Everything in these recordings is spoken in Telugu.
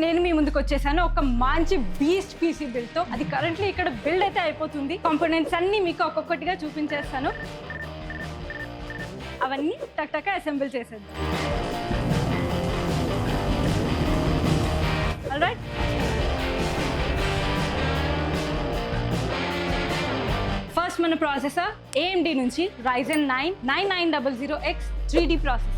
నేను మీ ముందుకు వచ్చేసాను ఒక మంచి బీస్ట్ పీసీ బిల్డ్ తో. అది కరెంట్లీ ఇక్కడ బిల్డ్ అయితే అయిపోతుంది. కాంపోనెంట్స్ అన్ని మీకు ఒక్కొక్కటిగా చూపించేస్తాను. అవన్నీ టక్ అసెంబుల్ చేసేద్దాం. ఆల్రైట్, ఫస్ట్ మన ప్రాసెసర్ AMD నుంచి Ryzen 9 9900X 3D processor.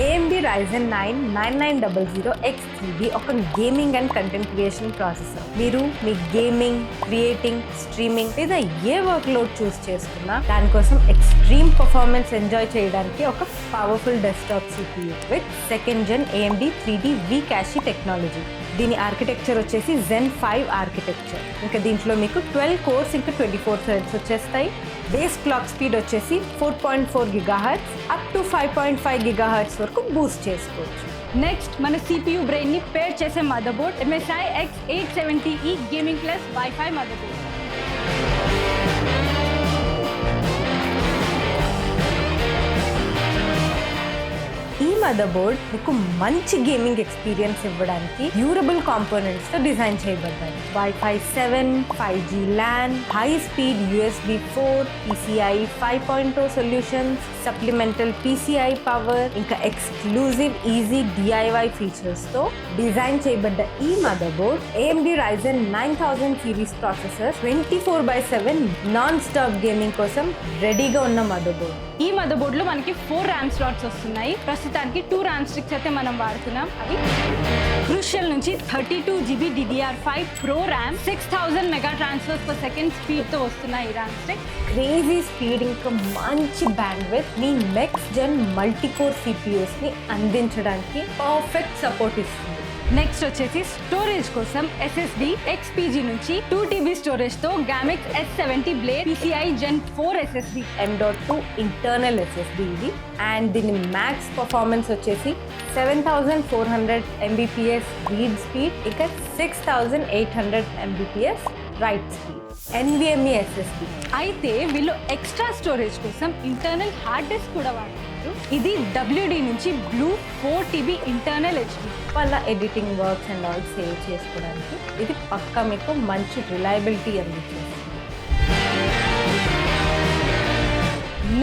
AMD Ryzen 9 9900X 3D ఒక gaming and content creation processor. మీరు మీ గేమింగ్, క్రియేటింగ్, స్ట్రీమింగ్ లేదా ఏ వర్క్ లోడ్ చూస్ చేసుకున్నా దానికోసం ఎక్స్ట్రీమ్ పర్ఫార్మెన్స్ ఎంజాయ్ చేయడానికి ఒక powerful desktop CPU with second gen AMD 3D V-Cache technology. దీని ఆర్కిటెక్చర్ వచ్చేసి Zen 5 ఆర్కిటెక్చర్. ఇంకా దీంట్లో మీకు 12 కోర్స్ ఇంకా 24 థ్రెడ్స్ వచ్చేస్తాయి. బేస్ క్లాక్ స్పీడ్ వచ్చేసి 4.4 GHz అప్ టు 5.5 GHz వరకు బూస్ట్ చేసుకోవచ్చు. నెక్స్ట్ మన CPU బ్రెయిన్ ని పేర్ చేసే motherboard MSI X870E gaming plus wifi motherboard. ఈ మదర్బోర్డ్ మీకు మంచి గేమింగ్ ఎక్స్పీరియన్స్ ఇవ్వడానికి డ్యూరబుల్ కాంపోనెంట్స్ తో డిజైన్ చేయబడ్డాయి. Wi-Fi 7, 5G LAN, high speed USB 4, PCI 5.0 solutions, supplemental PCI power, ఇంకా ఎక్స్క్లూజివ్ ఈజీ DIY ఫీచర్స్ తో డిజైన్ చేయబడ్డ ఈ motherboard AMD Ryzen 9000 series processor 24/7 non stop gaming కోసం రెడీగా ఉన్న మదర్బోర్డ్. ఈ మదర్బోర్డ్ లో మనకి 4 RAM స్లాట్స్ వస్తున్నాయి. ప్రస్తుతానికి 2 RAM స్టిక్స్ అయితే మనం వాడుతున్నాం. అవి క్రూషియల్ నుంచి 32GB DDR5 Pro RAM 6000 mega transfers per second speed తో వస్తున్నాయి ఈ RAM స్టిక్. క్రేజీ స్పీడ్ ఇంకా మంచి బ్యాండ్విడ్త్ మీ నెక్స్ట్ జెన్ మల్టీకోర్ CPUs ని అందించడానికి పర్ఫెక్ట్ సపోర్ట్ ఇస్తుంది. నెక్స్ట్ వచ్చేసి స్టోరేజ్ కోసం SSD XPG నుంచి 2TB స్టోరేజ్ తో Gamix S70 Blade PCI Gen 4 SSD M.2 internal SSD ఇది. అండ్ దీని మ్యాక్స్ పర్ఫార్మెన్స్ వచ్చేసి 7400 Mbps రీడ్ స్పీడ్ ఇంకా 6800 Mbps write speed. NVMe SSD. అయితే వీళ్ళు ఎక్స్ట్రా స్టోరేజ్ కోసం ఇంటర్నల్ హార్డ్ డిస్క్ కూడా వాడుతున్నారు. ఇది WD నుంచి Blue 4TB ఇంటర్నల్ HD. వాళ్ళ editing works and all save చేసుకోవడానికి ఇది పక్కా మీకు మంచి రిలయబిలిటీ అందిస్తుంది.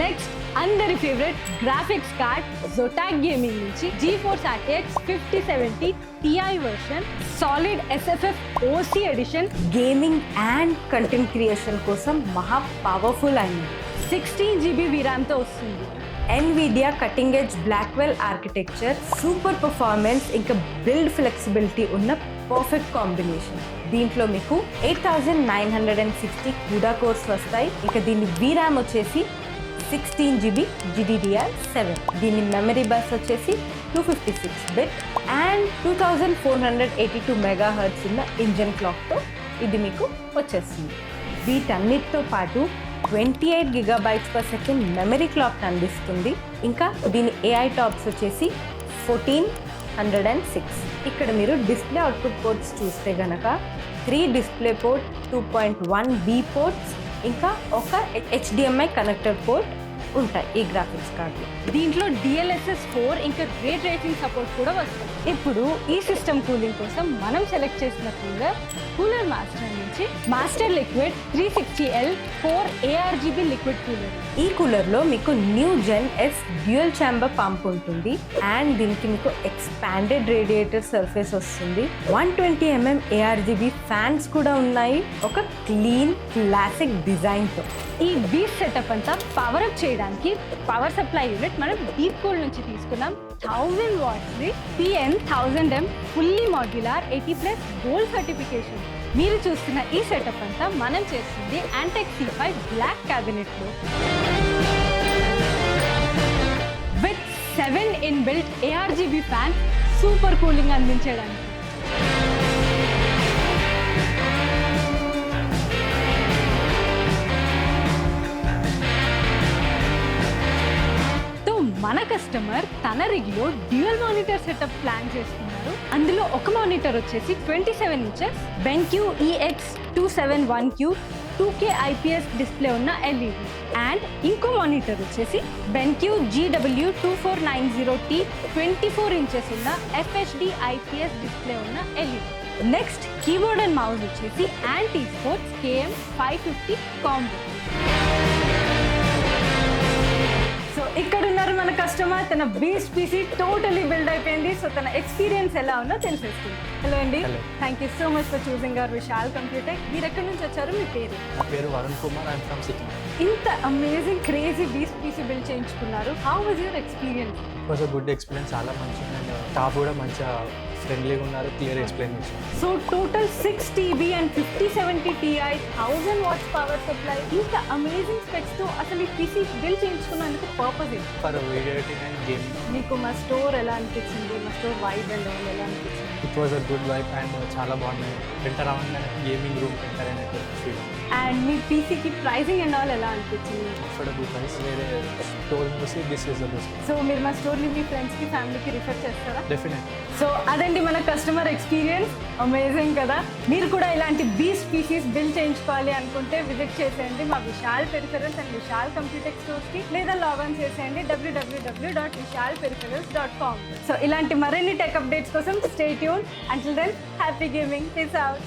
నెక్స్ట్ అందరి favourite graphics card Zotac gaming నుంచి GeForce RTX 5070 Ti version solid SFF OC edition. Gaming and content creation కోసం మహా పవర్ఫుల్ అయింది. 16GB VRAM తో వస్తుంది. NVIDIA cutting edge Blackwell architecture, super performance ఇంకా బిల్డ్ ఫ్లెక్సిబిలిటీ ఉన్న పర్ఫెక్ట్ కాంబినేషన్. దీంట్లో మీకు 8960 CUDA కోర్స్ వస్తాయి. ఇంకా దీని VRAM వచ్చేసి 16GB GDDR7. దీని మెమరీ బస్ వచ్చేసి 256 బిట్ అండ్ 2482 MHz ఉన్న ఇంజన్ క్లాక్తో ఇది మీకు వచ్చేస్తుంది. వీటన్నిటితో పాటు 28 GB/s మెమరీ క్లాక్ అందిస్తుంది. ఇంకా దీని AI టాప్స్ వచ్చేసి 1406. ఇక్కడ మీరు డిస్ప్లే అవుట్పుట్ పోర్ట్స్ చూస్తే గనక 3 డిస్ప్లే పోర్ట్, 2.1B పోర్ట్స్ ఇంకా ఒక HDMI కనెక్టర్ పోర్ట్ ఉంటాయి ఈ గ్రాఫిక్స్ కార్డులో. దీంట్లో DLSS 4 ఇంకా రే ట్రేసింగ్ సపోర్ట్ కూడా వస్తుంది. ఇప్పుడు ఈ సిస్టమ్ కూలింగ్ కోసం మనం సెలెక్ట్ చేసిన కూలర్ మాస్టర్ నుంచి master liquid 360L 4 ARGB liquid cooler. ఈ కూలర్లో మీకు న్యూ జెన్ S డ్యూయల్ ఛాంబర్ పంప్ ఉంటుంది అండ్ దీనికి మీకు ఎక్స్పాండెడ్ రేడియేటర్ సర్ఫేస్ వస్తుంది. 120mm ARGB ఫ్యాన్స్ కూడా ఉన్నాయి ఒక క్లీన్ క్లాసిక్ డిజైన్తో. ఈ బీచ్ సెటప్ అంతా పవర్ అప్ చేయడానికి పవర్ సప్లై యూనిట్ మనం డీప్ కూల్ నుంచి తీసుకున్నాం. 1000 watts PN 1000M fully modular 80+ gold certification. మీరు చూస్తున్న ఈ సెటప్ అంతా మనం చేస్తుంది Antec C5 బ్లాక్ క్యాబినెట్ లో with 7 inbuilt ARGB fan super cooling అందించడానికి. మన కస్టమర్ తన రిగ్లో డ్యూయల్ మానిటర్ సెటప్ ప్లాన్ చేసుకున్నారు. అందులో ఒక మానిటర్ వచ్చేసి 27 inches BenQ EX271Q 2K IPS display ఉన్న LED. అండ్ ఇంకో మానిటర్ వచ్చేసి BenQ GW2490T 24 ఇంచెస్ ఉన్న FHD IPS డిస్ప్లే ఉన్న LED. Next keyboard and mouse వచ్చేసి Ant Esports KM550 combo. So ఇక్కడ ఉన్నారు మన కస్టమర్, తన బీస్ట్ పీసీ టోటలీ బిల్డ్ అయిపోయింది. సో తన ఎక్స్పీరియన్స్ ఎలా ఉందో తెలిసేస్తుంది. హలో అండి, thank you so much for choosing our Vishal computer. మీరు ఎక్కడి నుంచి వచ్చారు, మీ పేరు? నా పేరు వరుణ్ కుమార్, ఐఎమ్ ఫ్రమ్ సిక్కిం. ఇంత amazing crazy beast PC build చేయించుకున్నారు. How was your experience? It was a good experience, చాలా మంచిగా. అండ్ స్టాఫ్ కూడా మంచిగా ఫ్రెండ్లీగా ఉన్నారు, క్లియర్ ఎక్స్ప్లెయిన్ చేశారు. So total 6 TB and 5070 Ti 1000 watts power supply, ఇంత అమేజింగ్ స్పెక్స్ తో అసలు ఈ పీసీ బిల్డ్ చేయించుకున్నందుకు పర్పస్ ఏంటి? For video editing and gaming. మీకు మా స్టోర్ ఎలా అనిపించింది? మా స్టోర్ వైబ్ అండ్ ఆల్ ఎలా అనిపించింది? It was a good vibe and చాలా బాగున్నాయి. ఎంటర్ అవ్వగానే గేమింగ్ రూమ్ ఎంటర్ అయినట్టు ఫీల్. అండ్ మీ పీసీకి ప్రైసింగ్ అండ్ ఆల్ ఎలా అనిపించింది? అఫోర్డబుల్ ప్రైస్, వేరే స్టోర్ చూసి this is the best. So మీరు మా స్టోర్ని మీ ఫ్రెండ్స్కి ఫ్యామిలీకి రిఫర్ చేస్తారా? డెఫినెట్. సో అదండి మన కస్టమర్ ఎక్స్పీరియన్స్. అమేజింగ్ కదా. మీరు కూడా ఇలాంటి బీస్ట్ పీసీస్ బిల్డ్ చేయించుకోవాలి అనుకుంటే విజిట్ చేసేయండి మా Vishal peripherals and Vishal computer స్టోర్స్కి, లేదా లాగిన్ చేసేయండి www.vishalperipherals.com. సో ఇలాంటి మరిన్ని టెక్ అప్డేట్స్ కోసం stay tune. Until then happy gaming. Peace out.